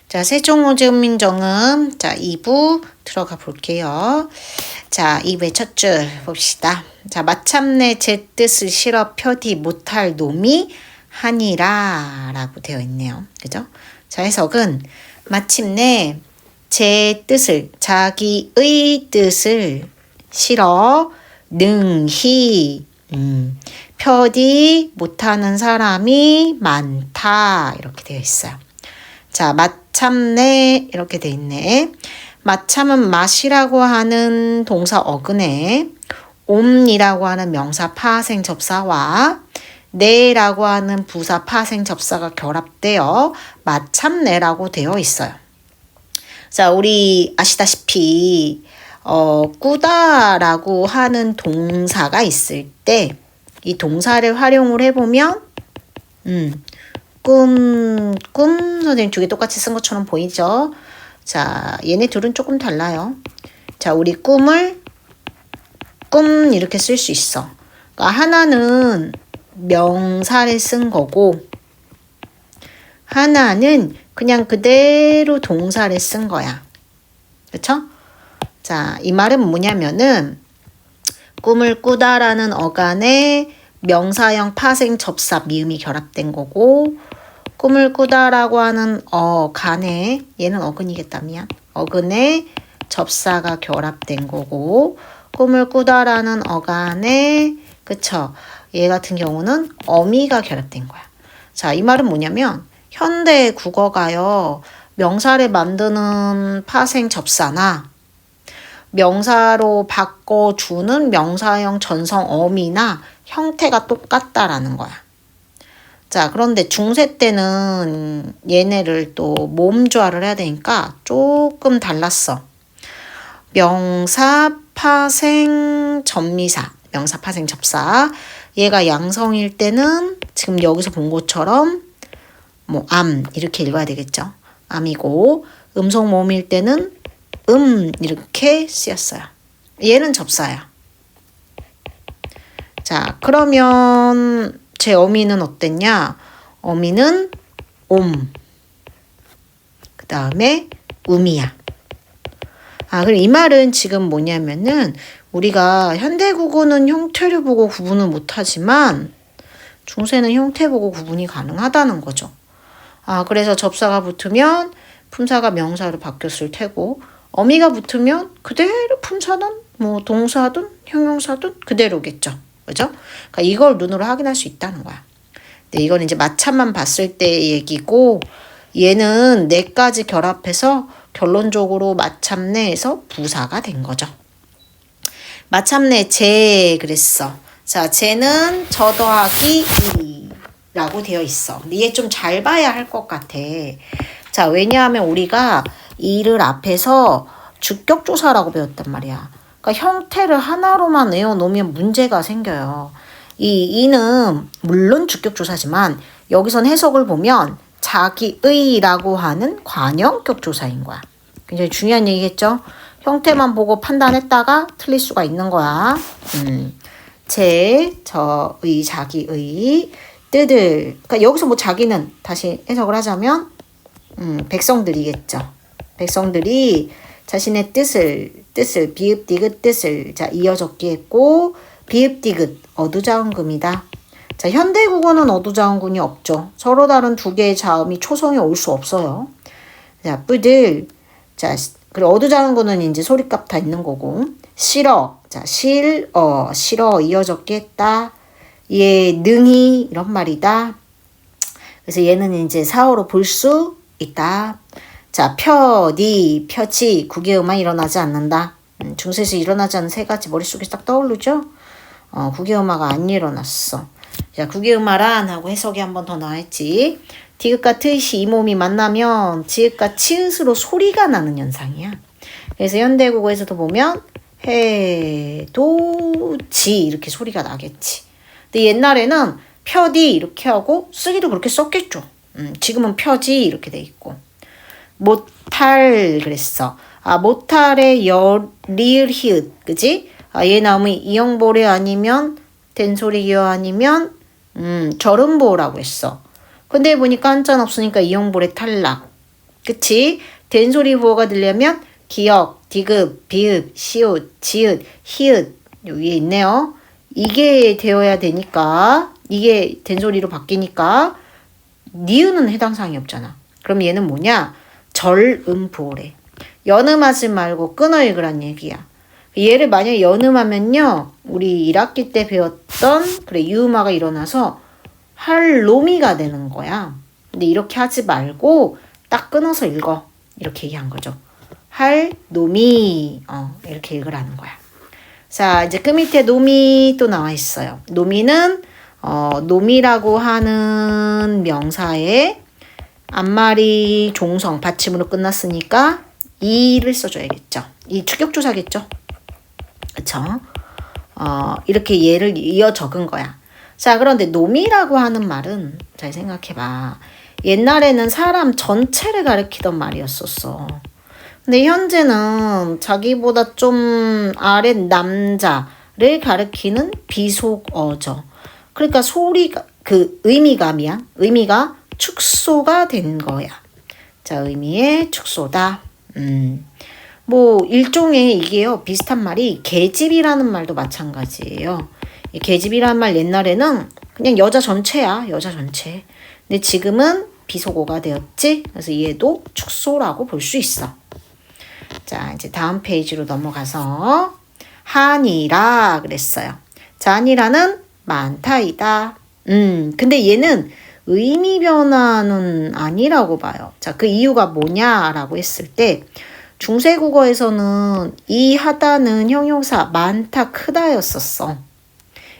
자, 세종호주민정음. 자, 2부 들어가 볼게요. 자, 2부의 첫 줄 봅시다. 자, 마참내 제 뜻을 실어 표디 못할 놈이 하니라 라고 되어 있네요. 그죠? 자, 해석은 마침내 제 뜻을, 자기의 뜻을 실어 능히 표디 못하는 사람이 많다 이렇게 되어 있어요. 자, 마참내 이렇게 되어 있네. 마참은 맛이라고 하는 동사 어근에 옴이라고 하는 명사 파생 접사와 내라고 하는 부사 파생 접사가 결합되어 마참내라고 되어 있어요. 자, 우리 아시다시피 꾸다라고 하는 동사가 있을 때 이 동사를 활용을 해보면 꿈 선생님 두 개 똑같이 쓴 것처럼 보이죠? 자, 얘네 둘은 조금 달라요. 자, 우리 꿈 이렇게 쓸 수 있어. 그러니까 하나는 명사를 쓴 거고 하나는 그냥 그대로 동사를 쓴 거야. 그쵸? 자, 이 말은 뭐냐면은 꿈을 꾸다라는 어간에 명사형 파생 접사 미음이 결합된 거고 꿈을 꾸다라고 하는 어간에 얘는 어근이겠다 미안 어근에 접사가 결합된 거고 꿈을 꾸다라는 어간에 그쵸 얘 같은 경우는 어미가 결합된 거야. 자, 이 말은 뭐냐면 현대 국어가요 명사를 만드는 파생 접사나 명사로 바꿔주는 명사형 전성 어미나 형태가 똑같다라는 거야. 자, 그런데 중세 때는 얘네를 또 모음조화를 해야 되니까 조금 달랐어. 명사 파생 접미사, 명사 파생 접사. 얘가 양성일 때는 지금 여기서 본 것처럼 뭐 암 이렇게 읽어야 되겠죠. 암이고 음성 모음일 때는 이렇게 쓰였어요. 얘는 접사야. 자, 그러면 제 어미는 어땠냐? 어미는 옴. 그 다음에 음이야. 아, 그리고 이 말은 지금 뭐냐면은 우리가 현대국어는 형태를 보고 구분을 못하지만 중세는 형태 보고 구분이 가능하다는 거죠. 아, 그래서 접사가 붙으면 품사가 명사로 바뀌었을 테고 어미가 붙으면 그대로 품사든 뭐 동사든 형용사든 그대로겠죠. 그죠? 그러니까 이걸 눈으로 확인할 수 있다는 거야. 근데 이건 이제 마참만 봤을 때 얘기고 얘는 네 가지 결합해서 결론적으로 마참내에서 부사가 된 거죠. 마참내 제 그랬어. 자, 쟤는 저 더하기 이라고 되어 있어. 근데 얘 좀 잘 봐야 할 것 같아. 자, 왜냐하면 우리가 이를 앞에서 주격조사라고 배웠단 말이야. 그러니까 형태를 하나로만 외워놓으면 문제가 생겨요. 이는 물론 주격조사지만 여기선 해석을 보면 자기의라고 하는 관형격 조사인 거야. 굉장히 중요한 얘기겠죠? 형태만 보고 판단했다가 틀릴 수가 있는 거야. 저의, 자기의, 뜨들. 그러니까 여기서 뭐 자기는 다시 해석을 하자면 백성들이겠죠. 백성들이 자신의 뜻을 비읍 디귿 뜻을 자 이어 적기 했고 비읍 디귿 어두자음금이다. 자, 현대국어는 어두자음군이 없죠. 서로 다른 두 개의 자음이 초성에 올 수 없어요. 자, 뿌들. 자, 그리고 어두자음군은 이제 소리값 다 있는 거고 싫어. 자, 싫어 이어 적기 했다. 얘 능히 이런 말이다. 그래서 얘는 이제 사어로 볼 수 있다. 자, 표지, 구개음만 일어나지 않는다. 중세에서 일어나지 않는 세 가지 머릿속에 딱 떠오르죠? 구개음화가 안 일어났어. 자, 구개음화란 하고 해석이 한 번 더 나왔지. 디귿과 트잇이 이 몸이 만나면 지읒과 치읒으로 소리가 나는 현상이야. 그래서 현대국어에서도 보면 해, 도, 지 이렇게 소리가 나겠지. 근데 옛날에는 표디 이렇게 하고 쓰기도 그렇게 썼겠죠. 지금은 표지 이렇게 돼 있고. 못할 그랬어. 아, 못할의 리을 히읗 그지? 아, 얘 나오면 이형보래 아니면 된소리기어 아니면 절음보라고 했어. 근데 보니까 한자는 없으니까 이형보래 탈락. 그치? 된소리 부호가 들려면 기역, 디귿, 비읍, 시옷, 지읒, 히읗 여기에 있네요. 이게 되어야 되니까 이게 된소리로 바뀌니까 니은은 해당 사항이 없잖아. 그럼 얘는 뭐냐? 절음부호래. 연음하지 말고 끊어 읽으란 얘기야. 얘를 만약에 연음하면요. 우리 1학기 때 배웠던 그래 유음화가 일어나서 할로미가 되는 거야. 근데 이렇게 하지 말고 딱 끊어서 읽어. 이렇게 얘기한 거죠. 할노미 이렇게 읽으라는 거야. 자 이제 그 밑에 노미 또 나와 있어요. 노미는 노미라고 하는 명사에 앞말이 종성 받침으로 끝났으니까 이를 써줘야겠죠. 이 추격조사겠죠. 그쵸? 이렇게 얘를 이어 적은 거야. 자 그런데 노미라고 하는 말은 잘 생각해봐. 옛날에는 사람 전체를 가리키던 말이었었어. 근데 현재는 자기보다 좀 아래 남자를 가리키는 비속어죠. 그러니까 소리가 의미가 축소가 된 거야. 자 의미의 축소다. 뭐 일종의 이게요 비슷한 말이 계집이라는 말도 마찬가지예요. 이 계집이라는 말 옛날에는 그냥 여자 전체야. 여자 전체. 근데 지금은 비속어가 되었지. 그래서 얘도 축소라고 볼 수 있어. 자 이제 다음 페이지로 넘어가서 한이라 그랬어요. 자 한이라는 많다이다. 근데 얘는 의미 변화는 아니라고 봐요. 자 그 이유가 뭐냐라고 했을 때 중세국어에서는 이 하다는 형용사 많다 크다였었어.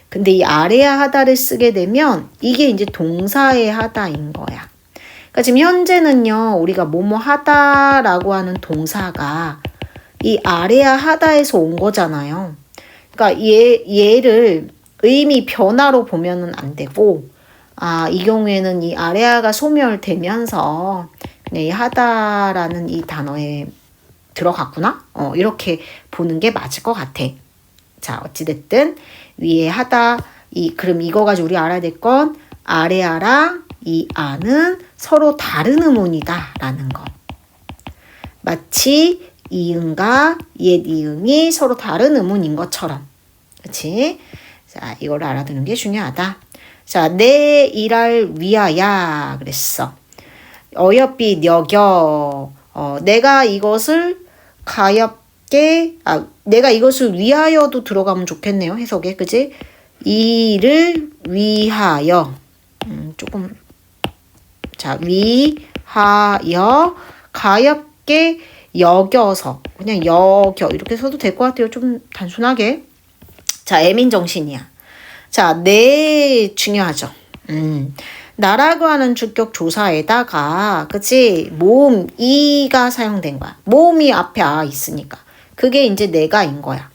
근데 이 아래야 하다를 쓰게 되면 이게 이제 동사의 하다인 거야. 그러니까 지금 현재는요 우리가 뭐뭐 하다라고 하는 동사가 이 아래야 하다에서 온 거잖아요. 그러니까 얘를 의미 변화로 보면은 안 되고 이 경우에는 이 아래야가 소멸되면서 이 하다라는 이 단어에 들어갔구나? 이렇게 보는 게 맞을 것 같아. 자, 어찌됐든 위에 하다, 그럼 이거 가지고 우리 알아야 될 건 아래아랑 이 아는 서로 다른 음운이다 라는 거. 마치 이응과 옛 이응이 서로 다른 음운인 것처럼. 그치? 자, 이걸 알아두는 게 중요하다. 자, 내 일할 위하야 그랬어. 어여삐 여겨. 내가 이것을 가엾게 내가 이것을 위하여도 들어가면 좋겠네요. 해석에. 그지? 이를 위하여. 조금 자, 위하여 가엾게 여겨서 그냥 여겨 이렇게 써도 될 것 같아요. 좀 단순하게. 자, 애민정신이야. 자, 내 중요하죠. 나라고 하는 주격 조사에다가 그치 모음 이가 사용된 거야. 모음이 앞에 있으니까 그게 이제 내가인 거야.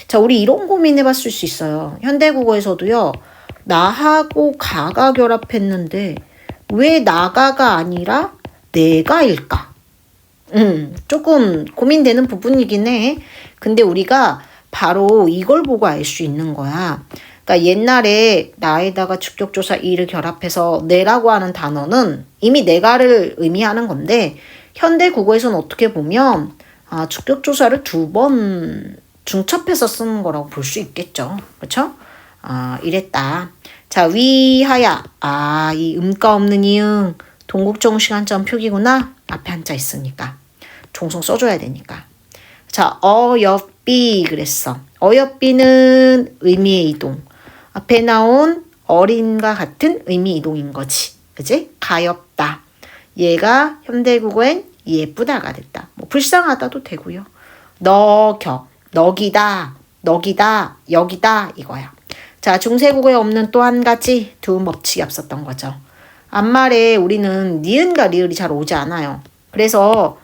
자 우리 이런 고민해 봤을 수 있어요. 현대국어에서도요. 나하고 가가 결합했는데 왜 나가가 아니라 내가일까? 조금 고민되는 부분이긴 해. 근데 우리가 바로 이걸 보고 알 수 있는 거야. 그러니까 옛날에 나에다가 주격조사 이를 결합해서 내라고 하는 단어는 이미 내가를 의미하는 건데 현대 국어에서는 어떻게 보면 주격조사를 2번 중첩해서 쓰는 거라고 볼 수 있겠죠. 그렇죠? 이랬다. 자, 위하야. 이 음가 없는 이응 동국정시간점 표기구나. 앞에 한자 있으니까. 종성 써줘야 되니까. 자, 어여삐 그랬어. 어여삐는 의미의 이동. 앞에 나온 어린과 같은 의미 이동인 거지. 그지? 가엾다. 얘가 현대국어엔 예쁘다가 됐다. 뭐 불쌍하다도 되고요. 너겨, 너기다, 여기다 이거야. 자, 중세국어에 없는 또 한 가지 두음 법칙이 앞섰던 거죠. 앞말에 우리는 니은과 리을이 잘 오지 않아요. 그래서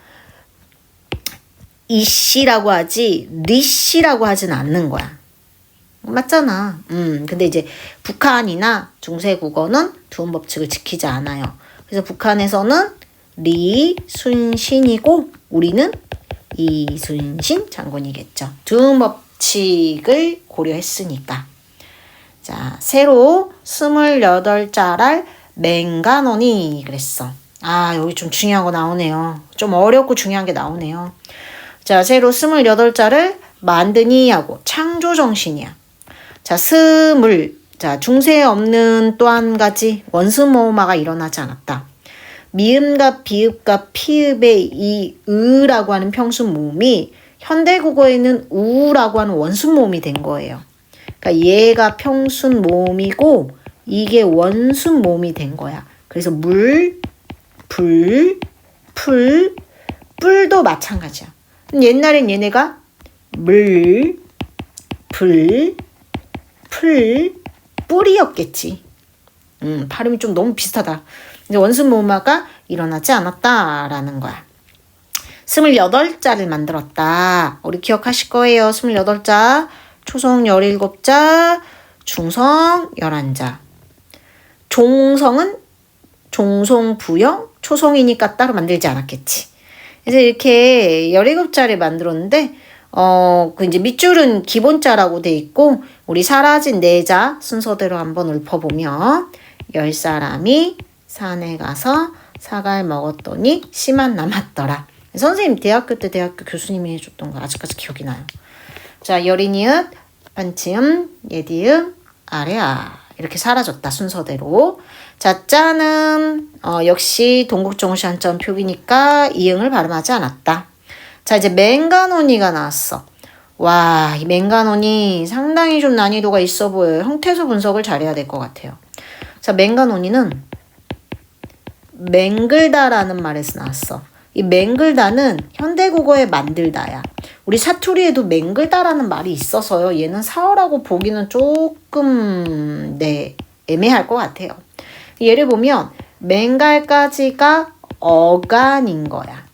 이씨라고 하지 리씨라고 하진 않는 거야. 맞잖아. 근데 이제 북한이나 중세국어는 두음 법칙을 지키지 않아요. 그래서 북한에서는 리, 순, 신이고 우리는 이순신 장군이겠죠. 두음 법칙을 고려했으니까. 자, 새로 28자랄 맹간원이 그랬어. 아, 여기 좀 중요한 거 나오네요. 좀 어렵고 중요한 게 나오네요. 자, 새로 28자를 만드니 하고 창조 정신이야. 자, 자, 중세에 없는 또 한 가지 원수모음화가 일어나지 않았다. 미음과 비읍과 피읍의 이 으라고 하는 평수 모음이 현대국어에는 우라고 하는 원순 모음이 된 거예요. 그러니까 얘가 평순 모음이고 이게 원순 모음이 된 거야. 그래서 물, 불, 풀, 뿔도 마찬가지야. 옛날엔 얘네가 물, 불, 풀, 뿔이었겠지. 발음이 좀 너무 비슷하다. 이제 원순 모음화가 일어나지 않았다라는 거야. 28자를 만들었다. 우리 기억하실 거예요. 28자, 초성 17자, 중성 11자. 종성은 종송부영, 초성이니까 따로 만들지 않았겠지. 그래서 이렇게 17자를 만들었는데 그 이제 밑줄은 기본자라고 돼 있고 우리 사라진 4자 순서대로 한번 읊어보면 10사람이 산에 가서 사과를 먹었더니 씨만 남았더라. 선생님 대학교 때 대학교 교수님이 해줬던 거 아직까지 기억이 나요. 자, 여린이읒, 반치음, 예디음, 아래아 이렇게 사라졌다 순서대로. 자, 짜는 역시 동국정시한점 표기니까 이응을 발음하지 않았다. 자, 이제 맹간온이가 나왔어. 와, 이 맹간온이 상당히 좀 난이도가 있어 보여요. 형태소 분석을 잘해야 될 것 같아요. 자, 맹간온이는 맹글다라는 말에서 나왔어. 이 맹글다는 현대국어의 만들다야. 우리 사투리에도 맹글다라는 말이 있어서요. 얘는 사어라고 보기는 조금 애매할 것 같아요. 예를 보면 맹갈까지가 어간인 거야.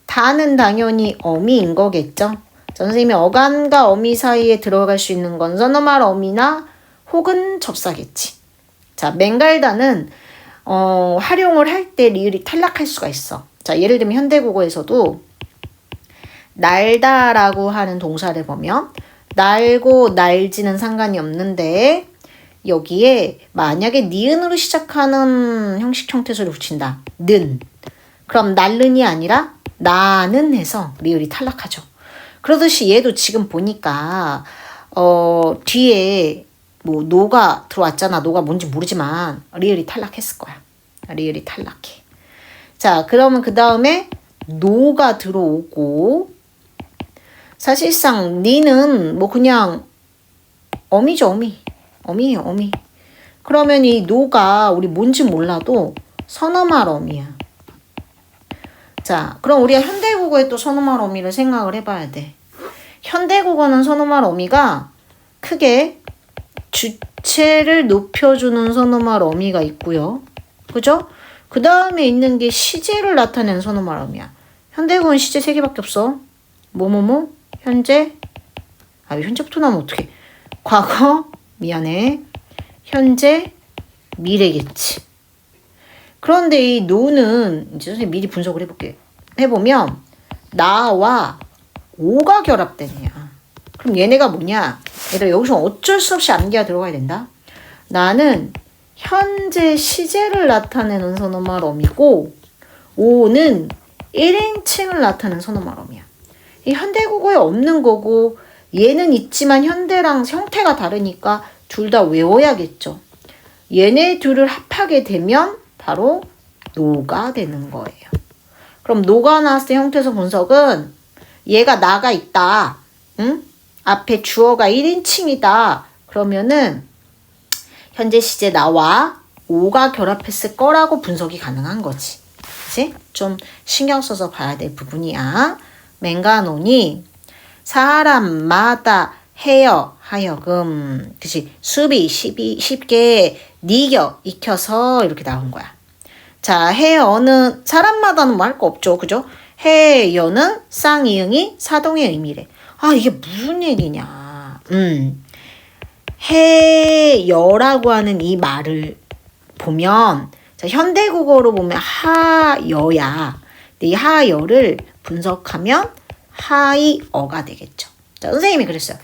다는 당연히 어미인 거겠죠. 선생님이 어간과 어미 사이에 들어갈 수 있는 건 서너말 어미나 혹은 접사겠지. 자, 맹갈다는 활용을 할 때 리을이 탈락할 수가 있어. 자, 예를 들면 현대국어에서도 날다라고 하는 동사를 보면 날고 날지는 상관이 없는데 여기에 만약에 니은으로 시작하는 형식 형태소를 붙인다. 는. 그럼 날른이 아니라 나는 해서 리을이 탈락하죠. 그러듯이 얘도 지금 보니까 뒤에 뭐 노가 들어왔잖아. 노가 뭔지 모르지만 리을이 탈락했을 거야. 리을이 탈락해. 자, 그러면 그 다음에 노가 들어오고 사실상 니는 뭐 그냥 어미죠. 어미예요. 어미. 그러면 이 노가 우리 뭔지 몰라도 선어말 어미야. 자, 그럼 우리가 현대국어에 또 선어말 어미를 생각을 해봐야 돼. 현대국어는 선어말 어미가 크게 주체를 높여주는 선어말 어미가 있고요. 그죠? 그 다음에 있는 게 시제를 나타내는 선어말 어미야. 현대국어는 시제 3개밖에 없어. 뭐뭐뭐, 현재, 현재부터 나오면 어떡해. 과거, 미안해. 현재, 미래겠지. 그런데 이 노는 이제 선생님 미리 분석을 해볼게. 해보면 나와 오가 결합된 애야. 그럼 얘네가 뭐냐? 얘들아 여기서 어쩔 수 없이 암기가 들어가야 된다. 나는 현재 시제를 나타내는 선어말 어미고 오는 1인칭을 나타내는 선어말 어미야. 이 현대국어에 없는 거고 얘는 있지만 현대랑 형태가 다르니까 둘 다 외워야겠죠. 얘네 둘을 합하게 되면 바로 노가 되는 거예요. 그럼 노가 나왔을 때 형태소 분석은 얘가 나가 있다. 응? 앞에 주어가 1인칭이다. 그러면은 현재 시제 나와 오가 결합했을 거라고 분석이 가능한 거지. 그치? 좀 신경 써서 봐야 될 부분이야. 맹간온이 사람마다 하여금 그치? 수비 쉽게 니겨 익혀서 이렇게 나온 거야. 자, 해어는 사람마다는 뭐 할 거 없죠. 그죠? 해여는 쌍이응이 사동의 의미래. 아, 이게 무슨 얘기냐. 해여라고 하는 이 말을 보면 자, 현대국어로 보면 하여야. 근데 이 하여를 분석하면 하이어가 되겠죠. 자, 선생님이 그랬어요.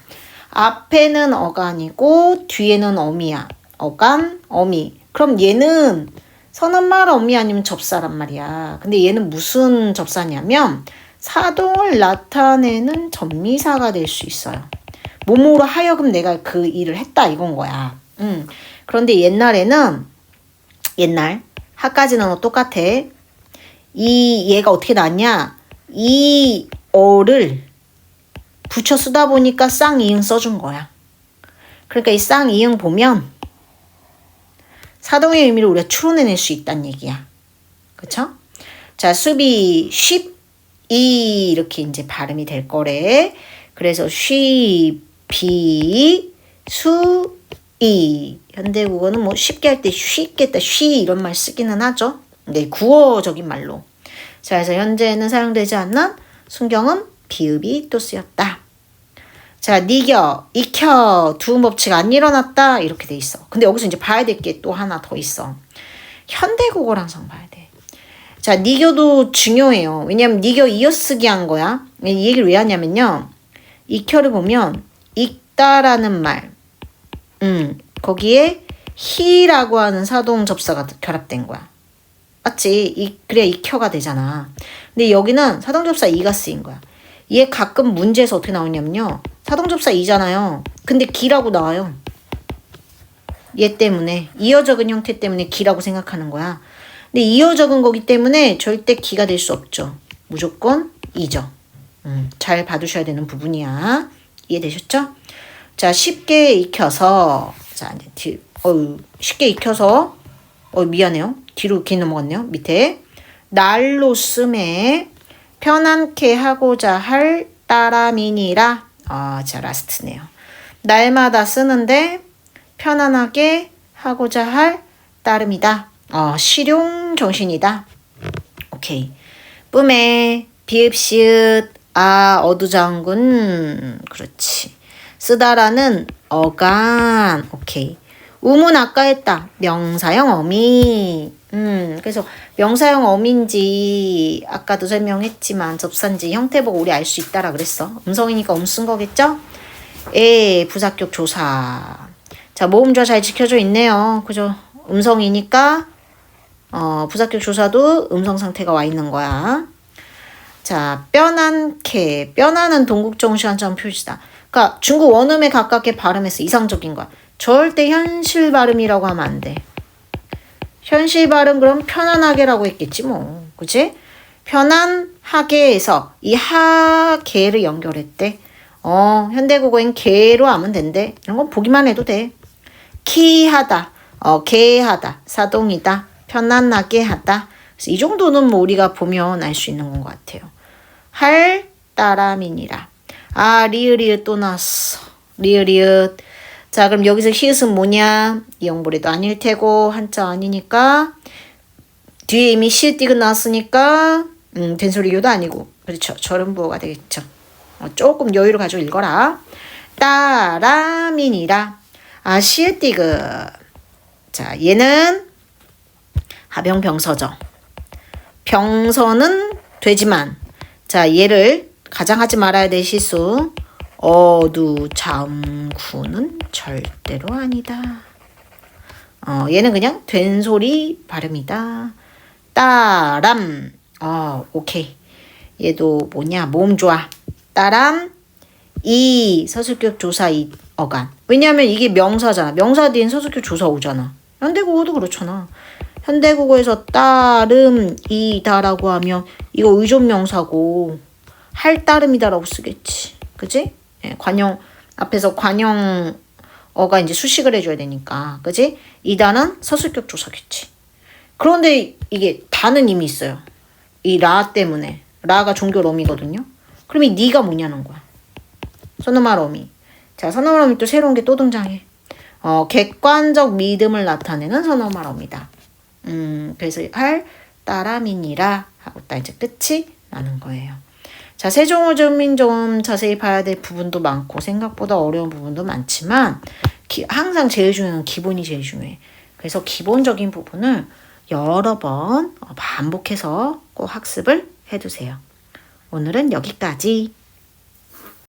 앞에는 어간이고 뒤에는 어미야. 어간, 어미. 그럼 얘는 선엄말 어미 아니면 접사란 말이야. 근데 얘는 무슨 접사냐면 사동을 나타내는 전미사가 될 수 있어요. 몸으로 하여금 내가 그 일을 했다 이건 거야. 그런데 옛날 학까지는 똑같아. 얘가 어떻게 나왔냐? 이 어를 붙여 쓰다 보니까 쌍이응 써준 거야. 그러니까 이 쌍이응 보면 사동의 의미를 우리가 추론해낼 수 있다는 얘기야. 그쵸? 자, 수비 쉽이 이렇게 이제 발음이 될 거래. 그래서 쉬비 수이 현대국어는 뭐 쉽게 할 때 쉽겠다 쉬 이런 말 쓰기는 하죠. 네, 구어적인 말로. 자, 그래서 현재는 사용되지 않는 순경은 비읍이 또 쓰였다. 자, 니겨, 익혀, 두음 법칙 안 일어났다 이렇게 돼 있어. 근데 여기서 이제 봐야 될 게 또 하나 더 있어. 현대국어랑상 봐야 돼. 자, 니겨도 중요해요. 왜냐면 니겨 이어쓰기 한 거야. 이 얘기를 왜 하냐면요. 익혀를 보면 익다라는 말, 거기에 히라고 하는 사동 접사가 결합된 거야. 맞지? 그래야 익혀가 되잖아. 근데 여기는 사동 접사 이가 쓰인 거야. 얘 가끔 문제에서 어떻게 나오냐면요. 사동 접사 이잖아요. 근데 기라고 나와요. 얘 때문에 이어 적은 형태 때문에 기라고 생각하는 거야. 근데 이어 적은 거기 때문에 절대 기가 될 수 없죠. 무조건 이죠. 잘 봐두셔야 되는 부분이야. 이해되셨죠? 자, 쉽게 익혀서 자, 이제 쉽게 익혀서 미안해요. 뒤로 이렇게 넘어갔네요. 밑에 날로 쓰매 편안케 하고자 할 따람이니라. 자, 라스트네요. 날마다 쓰는데 편안하게 하고자 할 따름이다. 실용 정신이다. 오케이. 뿜에 비읍 시읒 어두장군. 그렇지. 쓰다라는 어간. 오케이. 우문 아까 했다. 명사형 어미. 그래서 명사형 어민지 아까도 설명했지만 접산지 형태 보고 우리 알 수 있다라 그랬어. 음성이니까 쓴 거겠죠? 부사격 조사. 자, 모음조 잘 지켜져 있네요. 그죠? 음성이니까 부사격 조사도 음성 상태가 와 있는 거야. 자, 뼈난케. 뼈나는 동국정시한점 표시다. 그러니까 중국 원음에 가깝게 발음해서 이상적인 거야. 절대 현실 발음이라고 하면 안 돼. 현실 발음 그럼 편안하게라고 했겠지 뭐. 그치? 편안하게에서 이 하게를 연결했대. 현대국어엔 게로 하면 된대. 이런 건 보기만 해도 돼. 키하다. 게하다. 사동이다. 편안하게 하다. 그래서 이 정도는 뭐 우리가 보면 알 수 있는 것 같아요. 할 따람이니라. 리을이읒 또 나왔어. 리을이읒. 자, 그럼 여기서 히읗은 뭐냐? 이형벌이도 아닐 테고 한자 아니니까 뒤에 이미 시읒 디귿 나왔으니까 된소리교도 아니고 그렇죠. 절음부호가 되겠죠. 조금 여유를 가지고 읽어라. 따람이니라. 시읒 디귿. 자, 얘는 하병병서죠. 병서는 되지만 자, 얘를 가장 하지 말아야 될 실수. 어두잠구는 절대로 아니다. 얘는 그냥 된소리 발음이다. 따람. 오케이. 얘도 뭐냐? 모음 좋아. 따람. 이 서술격 조사 이 어간. 왜냐하면 이게 명사잖아. 명사 뒤엔 서술격 조사 오잖아. 현대국어도 그렇잖아. 현대국어에서 따름이다라고 하면 이거 의존명사고 할 따름이다라고 쓰겠지. 그치? 관용 앞에서 관용어가 이제 수식을 해줘야 되니까. 그치? 이다는 서술격 조사겠지. 그런데 이게 다는 이미 있어요. 이 라 때문에. 라가 종결 어미거든요. 그럼 이 니가 뭐냐는 거야. 선어말 어미. 자, 선어말 어미 또 새로운 게 또 등장해. 객관적 믿음을 나타내는 선어말 어미다. 그래서 할 따람이니라 하고 딱 이제 끝이 나는 거예요. 자, 세종어 전민 좀 자세히 봐야 될 부분도 많고 생각보다 어려운 부분도 많지만 항상 제일 중요한 기본이 제일 중요해. 그래서 기본적인 부분을 여러 번 반복해서 꼭 학습을 해두세요. 오늘은 여기까지.